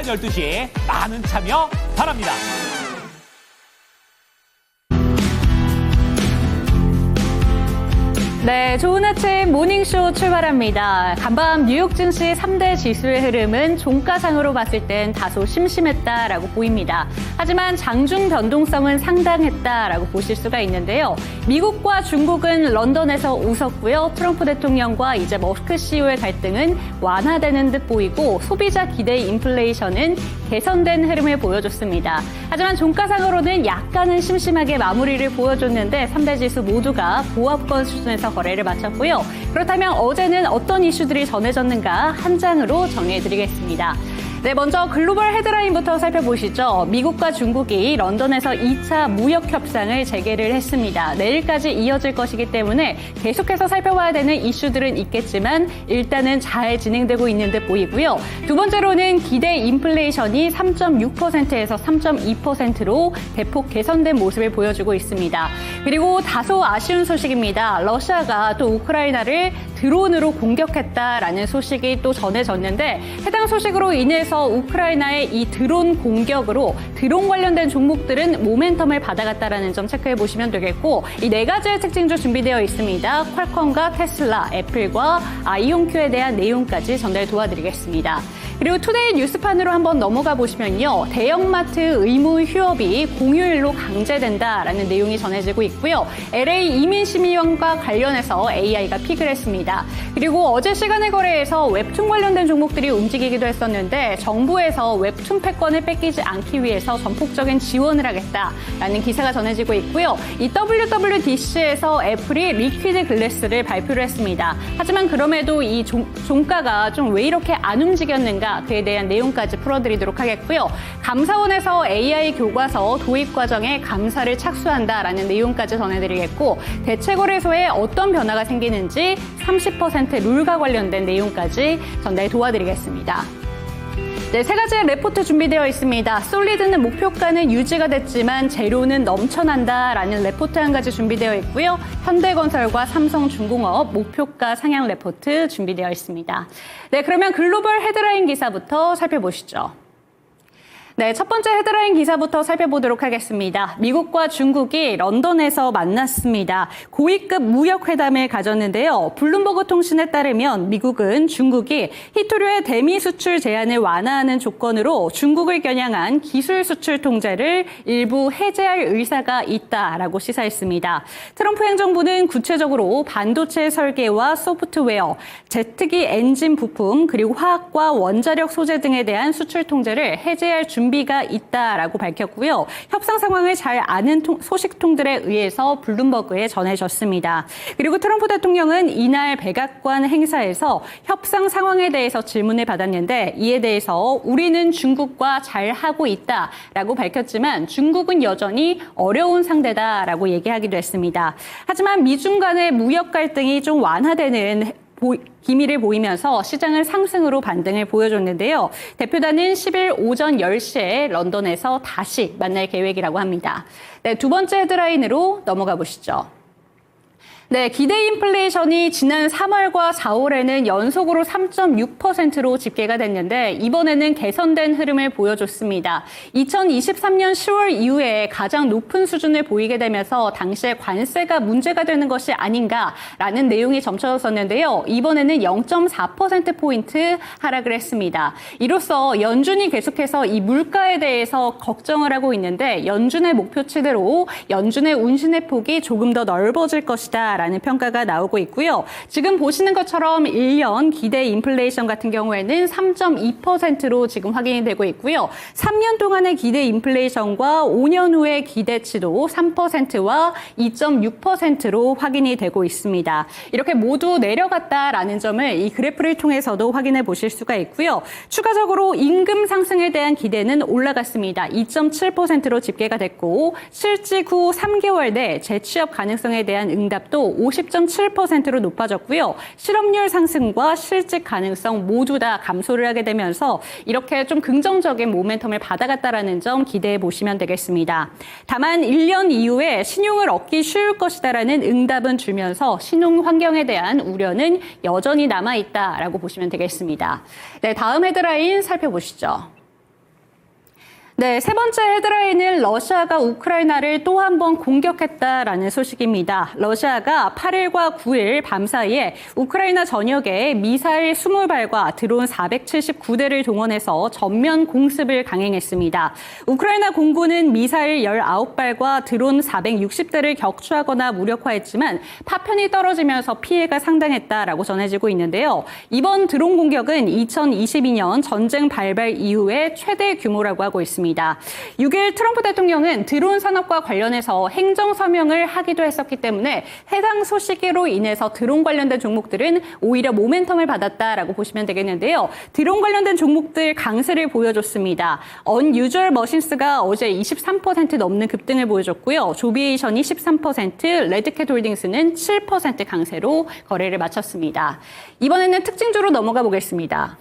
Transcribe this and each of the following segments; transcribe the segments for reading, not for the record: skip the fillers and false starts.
12시 많은 참여 바랍니다. 네, 좋은 아침 모닝쇼 출발합니다. 간밤 뉴욕 증시 3대 지수의 흐름은 종가상으로 봤을 땐 다소 심심했다라고 보입니다. 하지만 장중 변동성은 상당했다라고 보실 수가 있는데요. 미국과 중국은 런던에서 웃었고요. 트럼프 대통령과 이제 머스크 CEO의 갈등은 완화되는 듯 보이고 소비자 기대 인플레이션은 개선된 흐름을 보여줬습니다. 하지만 종가상으로는 약간은 심심하게 마무리를 보여줬는데 3대 지수 모두가 보합권 수준에서 거래를 마쳤고요. 그렇다면 어제는 어떤 이슈들이 전해졌는가 한 장으로 정리해드리겠습니다. 네, 먼저 글로벌 헤드라인부터 살펴보시죠. 미국과 중국이 런던에서 2차 무역 협상을 재개를 했습니다. 내일까지 이어질 것이기 때문에 계속해서 살펴봐야 되는 이슈들은 있겠지만 일단은 잘 진행되고 있는 듯 보이고요. 두 번째로는 기대 인플레이션이 3.6%에서 3.2%로 대폭 개선된 모습을 보여주고 있습니다. 그리고 다소 아쉬운 소식입니다. 러시아가 또 우크라이나를 드론으로 공격했다라는 소식이 또 전해졌는데 해당 소식으로 인해서 우크라이나의 이 드론 공격으로 드론 관련된 종목들은 모멘텀을 받아갔다라는 점 체크해 보시면 되겠고 이 네 가지의 특징도 준비되어 있습니다. 퀄컴과 테슬라, 애플과 아이온큐에 대한 내용까지 전달 도와드리겠습니다. 그리고 투데이 뉴스판으로 한번 넘어가 보시면요. 대형마트 의무 휴업이 공휴일로 강제된다라는 내용이 전해지고 있고요. LA 이민심의원과 관련해서 AI가 픽을 했습니다. 그리고 어제 시간의 거래에서 웹툰 관련된 종목들이 움직이기도 했었는데 정부에서 웹툰 패권을 뺏기지 않기 위해서 전폭적인 지원을 하겠다라는 기사가 전해지고 있고요. 이 WWDC에서 애플이 리퀴드 글래스를 발표를 했습니다. 하지만 그럼에도 이 종가가 좀 왜 이렇게 안 움직였는가 그에 대한 내용까지 풀어드리도록 하겠고요. 감사원에서 AI 교과서 도입 과정에 감사를 착수한다라는 내용까지 전해드리겠고 대체거래소에 어떤 변화가 생기는지 30% 룰과 관련된 내용까지 전달 도와드리겠습니다. 네, 세 가지의 레포트 준비되어 있습니다. 솔리드는 목표가는 유지가 됐지만 재료는 넘쳐난다라는 레포트 한 가지 준비되어 있고요. 현대건설과 삼성중공업 목표가 상향 레포트 준비되어 있습니다. 네, 그러면 글로벌 헤드라인 기사부터 살펴보시죠. 네, 첫 번째 헤드라인 기사부터 살펴보도록 하겠습니다. 미국과 중국이 런던에서 만났습니다. 고위급 무역회담을 가졌는데요. 블룸버그 통신에 따르면 미국은 중국이 희토류의 대미 수출 제한을 완화하는 조건으로 중국을 겨냥한 기술 수출 통제를 일부 해제할 의사가 있다라고 시사했습니다. 트럼프 행정부는 구체적으로 반도체 설계와 소프트웨어, 제트기 엔진 부품, 그리고 화학과 원자력 소재 등에 대한 수출 통제를 해제할 준비가 있다라고 밝혔고요. 협상 상황을 잘 아는 소식통들에 의해서 블룸버그에 전해졌습니다. 그리고 트럼프 대통령은 이날 백악관 행사에서 협상 상황에 대해서 질문을 받았는데 이에 대해서 우리는 중국과 잘 하고 있다라고 밝혔지만 중국은 여전히 어려운 상대다라고 얘기하기도 했습니다. 하지만 미중 간의 무역 갈등이 좀 완화되는 기미를 보이면서 시장을 상승으로 반등을 보여줬는데요. 대표단은 10일 오전 10시에 런던에서 다시 만날 계획이라고 합니다. 네, 두 번째 헤드라인으로 넘어가 보시죠. 네, 기대 인플레이션이 지난 3월과 4월에는 연속으로 3.6%로 집계가 됐는데 이번에는 개선된 흐름을 보여줬습니다. 2023년 10월 이후에 가장 높은 수준을 보이게 되면서 당시에 관세가 문제가 되는 것이 아닌가라는 내용이 점쳐졌었는데요. 이번에는 0.4%포인트 하락을 했습니다. 이로써 연준이 계속해서 이 물가에 대해서 걱정을 하고 있는데 연준의 목표치대로 연준의 운신의 폭이 조금 더 넓어질 것이다 라는 평가가 나오고 있고요. 지금 보시는 것처럼 1년 기대 인플레이션 같은 경우에는 3.2%로 지금 확인이 되고 있고요. 3년 동안의 기대 인플레이션과 5년 후의 기대치도 3%와 2.6%로 확인이 되고 있습니다. 이렇게 모두 내려갔다라는 점을 이 그래프를 통해서도 확인해 보실 수가 있고요. 추가적으로 임금 상승에 대한 기대는 올라갔습니다. 2.7%로 집계가 됐고 실직 후 3개월 내 재취업 가능성에 대한 응답도 50.7%로 높아졌고요. 실업률 상승과 실직 가능성 모두 다 감소를 하게 되면서 이렇게 좀 긍정적인 모멘텀을 받아갔다라는 점 기대해 보시면 되겠습니다. 다만 1년 이후에 신용을 얻기 쉬울 것이다라는 응답은 주면서 신용 환경에 대한 우려는 여전히 남아있다라고 보시면 되겠습니다. 네, 다음 헤드라인 살펴보시죠. 네, 세 번째 헤드라인은 러시아가 우크라이나를 또 한 번 공격했다라는 소식입니다. 러시아가 8일과 9일 밤 사이에 우크라이나 전역에 미사일 20발과 드론 479대를 동원해서 전면 공습을 강행했습니다. 우크라이나 공군은 미사일 19발과 드론 460대를 격추하거나 무력화했지만 파편이 떨어지면서 피해가 상당했다라고 전해지고 있는데요. 이번 드론 공격은 2022년 전쟁 발발 이후에 최대 규모라고 하고 있습니다. 6일 트럼프 대통령은 드론 산업과 관련해서 행정 서명을 하기도 했었기 때문에 해당 소식으로 인해서 드론 관련된 종목들은 오히려 모멘텀을 받았다라고 보시면 되겠는데요. 드론 관련된 종목들 강세를 보여줬습니다. 언유주얼 머신스가 어제 23% 넘는 급등을 보여줬고요. 조비에이션이 13%, 레드캣 홀딩스는 7% 강세로 거래를 마쳤습니다. 이번에는 특징주로 넘어가 보겠습니다.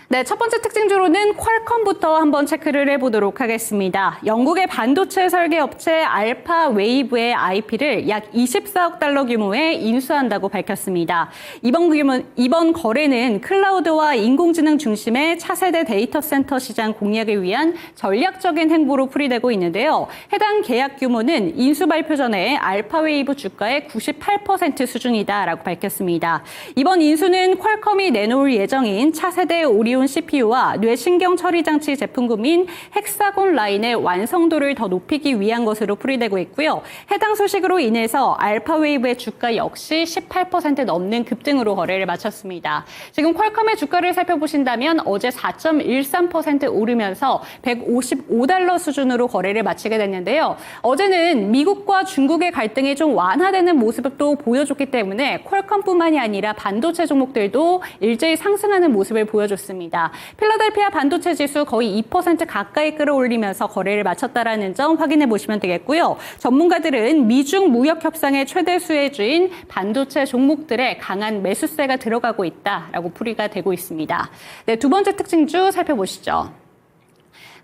네, 첫 번째 특징주로는 퀄컴부터 한번 체크를 해보도록 하겠습니다. 영국의 반도체 설계 업체 알파 웨이브의 IP를 약 24억 달러 규모에 인수한다고 밝혔습니다. 이번 거래는 클라우드와 인공지능 중심의 차세대 데이터 센터 시장 공략을 위한 전략적인 행보로 풀이되고 있는데요. 해당 계약 규모는 인수 발표 전에 알파 웨이브 주가의 98% 수준이다라고 밝혔습니다. 이번 인수는 퀄컴이 내놓을 예정인 차세대 오리온 CPU와 뇌신경 처리 장치 제품군인 헥사곤 라인의 완성도를 더 높이기 위한 것으로 풀이되고 있고요. 해당 소식으로 인해서 알파웨이브의 주가 역시 18% 넘는 급등으로 거래를 마쳤습니다. 지금 퀄컴의 주가를 살펴보신다면 어제 4.13% 오르면서 155달러 수준으로 거래를 마치게 됐는데요. 어제는 미국과 중국의 갈등이 좀 완화되는 모습도 보여줬기 때문에 퀄컴뿐만이 아니라 반도체 종목들도 일제히 상승하는 모습을 보여줬습니다. 필라델피아 반도체 지수 거의 2% 가까이 끌어올리면서 거래를 마쳤다라는 점 확인해 보시면 되겠고요. 전문가들은 미중 무역 협상의 최대 수혜주인 반도체 종목들의 강한 매수세가 들어가고 있다라고 풀이가 되고 있습니다. 네, 두 번째 특징주 살펴보시죠.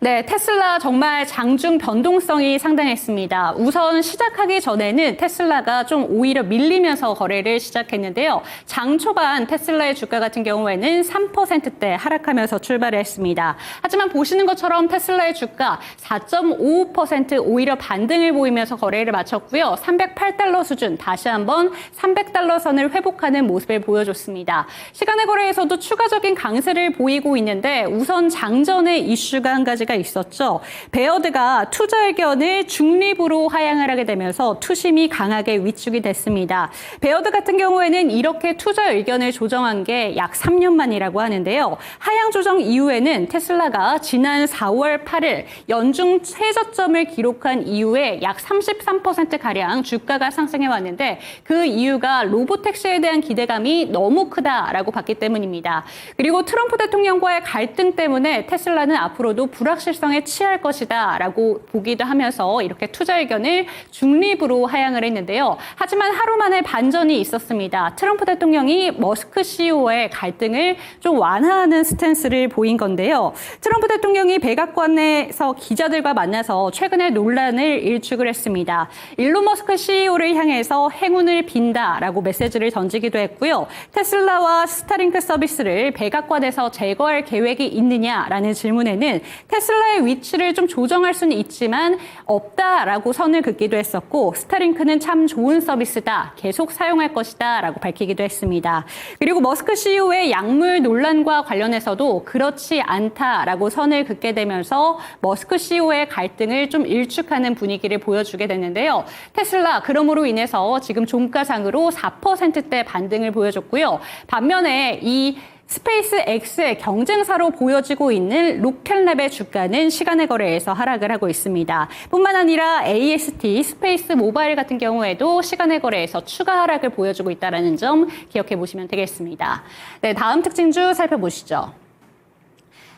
네, 테슬라 정말 장중 변동성이 상당했습니다. 우선 시작하기 전에는 테슬라가 좀 오히려 밀리면서 거래를 시작했는데요. 장 초반 테슬라의 주가 같은 경우에는 3%대 하락하면서 출발을 했습니다. 하지만 보시는 것처럼 테슬라의 주가 4.55% 오히려 반등을 보이면서 거래를 마쳤고요. 308달러 수준 다시 한번 300달러 선을 회복하는 모습을 보여줬습니다. 시간의 거래에서도 추가적인 강세를 보이고 있는데 우선 장전의 이슈가 한 가지 있었죠. 베어드가 투자 의견을 중립으로 하향을 하게 되면서 투심이 강하게 위축이 됐습니다. 베어드 같은 경우에는 이렇게 투자 의견을 조정한 게 약 3년 만이라고 하는데요. 하향 조정 이후에는 테슬라가 지난 4월 8일 연중 최저점을 기록한 이후에 약 33%가량 주가가 상승해 왔는데 그 이유가 로보택시에 대한 기대감이 너무 크다라고 봤기 때문입니다. 그리고 트럼프 대통령과의 갈등 때문에 테슬라는 앞으로도 불확실성에 취할 것이다 라고 보기도 하면서 이렇게 투자 의견을 중립으로 하향을 했는데요. 하지만 하루 만에 반전이 있었습니다. 트럼프 대통령이 머스크 CEO와의 갈등을 좀 완화하는 스탠스를 보인 건데요. 트럼프 대통령이 백악관에서 기자들과 만나서 최근의 논란을 일축을 했습니다. 일론 머스크 CEO를 향해서 행운을 빈다라고 메시지를 던지기도 했고요. 테슬라와 스타링크 서비스를 백악관에서 제거할 계획이 있느냐라는 질문에는 테슬라의 위치를 좀 조정할 수는 있지만 없다라고 선을 긋기도 했었고 스타링크는 참 좋은 서비스다. 계속 사용할 것이다 라고 밝히기도 했습니다. 그리고 머스크 CEO의 약물 논란과 관련해서도 그렇지 않다라고 선을 긋게 되면서 머스크 CEO의 갈등을 좀 일축하는 분위기를 보여주게 됐는데요. 테슬라 그러므로 인해서 지금 종가상으로 4%대 반등을 보여줬고요. 반면에 이 스페이스 X의 경쟁사로 보여지고 있는 로켓랩의 주가는 시간의 거래에서 하락을 하고 있습니다. 뿐만 아니라 AST, 스페이스 모바일 같은 경우에도 시간의 거래에서 추가 하락을 보여주고 있다는 점 기억해 보시면 되겠습니다. 네, 다음 특징주 살펴보시죠.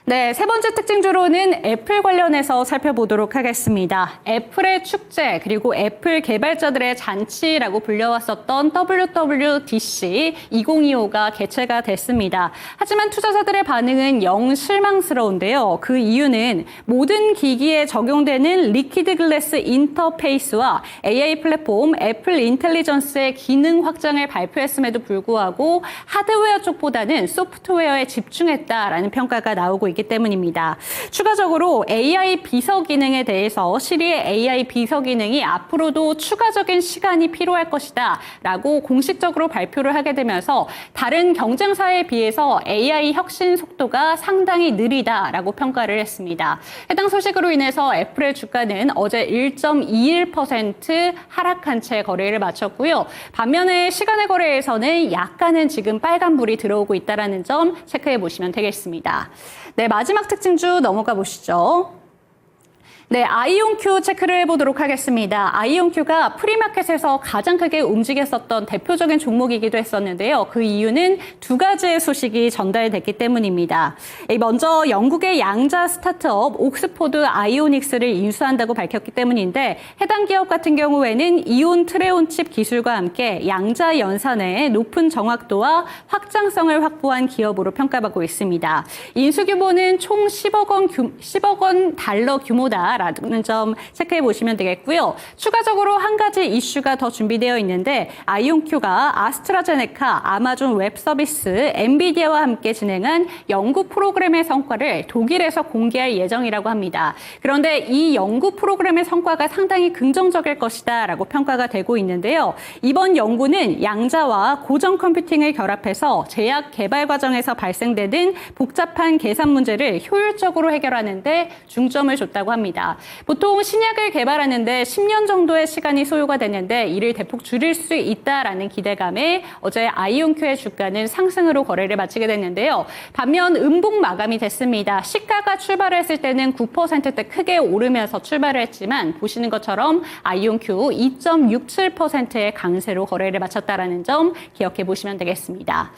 네, 세 번째 특징주로는 애플 관련해서 살펴보도록 하겠습니다. 애플의 축제 그리고 애플 개발자들의 잔치라고 불려왔었던 WWDC 2025가 개최가 됐습니다. 하지만 투자자들의 반응은 영 실망스러운데요. 그 이유는 모든 기기에 적용되는 리퀴드 글래스 인터페이스와 AI 플랫폼 애플 인텔리전스의 기능 확장을 발표했음에도 불구하고 하드웨어 쪽보다는 소프트웨어에 집중했다라는 평가가 나오고 있기 때문입니다. 추가적으로 AI 비서 기능에 대해서 시리의 AI 비서 기능이 앞으로도 추가적인 시간이 필요할 것이다 라고 공식적으로 발표를 하게 되면서 다른 경쟁사에 비해서 AI 혁신 속도가 상당히 느리다라고 평가를 했습니다. 해당 소식으로 인해서 애플의 주가는 어제 1.21% 하락한 채 거래를 마쳤고요. 반면에 시간의 거래에서는 약간은 지금 빨간불이 들어오고 있다는 점 체크해 보시면 되겠습니다. 네, 마지막 특징주 넘어가 보시죠. 네, 아이온큐 체크를 해보도록 하겠습니다. 아이온큐가 프리마켓에서 가장 크게 움직였었던 대표적인 종목이기도 했었는데요. 그 이유는 두 가지의 소식이 전달됐기 때문입니다. 먼저 영국의 양자 스타트업 옥스포드 아이오닉스를 인수한다고 밝혔기 때문인데 해당 기업 같은 경우에는 이온 트레온 칩 기술과 함께 양자 연산의 높은 정확도와 확장성을 확보한 기업으로 평가받고 있습니다. 인수 규모는 총 10억 원 달러 규모다. 라는 점 체크해 보시면 되겠고요. 추가적으로 한 가지 이슈가 더 준비되어 있는데 아이온큐가 아스트라제네카, 아마존 웹 서비스, 엔비디아와 함께 진행한 연구 프로그램의 성과를 독일에서 공개할 예정이라고 합니다. 그런데 이 연구 프로그램의 성과가 상당히 긍정적일 것이다 라고 평가가 되고 있는데요. 이번 연구는 양자와 고정 컴퓨팅을 결합해서 제약 개발 과정에서 발생되는 복잡한 계산 문제를 효율적으로 해결하는 데 중점을 줬다고 합니다. 보통 신약을 개발하는데 10년 정도의 시간이 소요가 되는데 이를 대폭 줄일 수 있다라는 기대감에 어제 아이온큐의 주가는 상승으로 거래를 마치게 됐는데요. 반면 음봉 마감이 됐습니다. 시가가 출발을 했을 때는 9%대 크게 오르면서 출발을 했지만 보시는 것처럼 아이온큐 2.67%의 강세로 거래를 마쳤다라는 점 기억해 보시면 되겠습니다.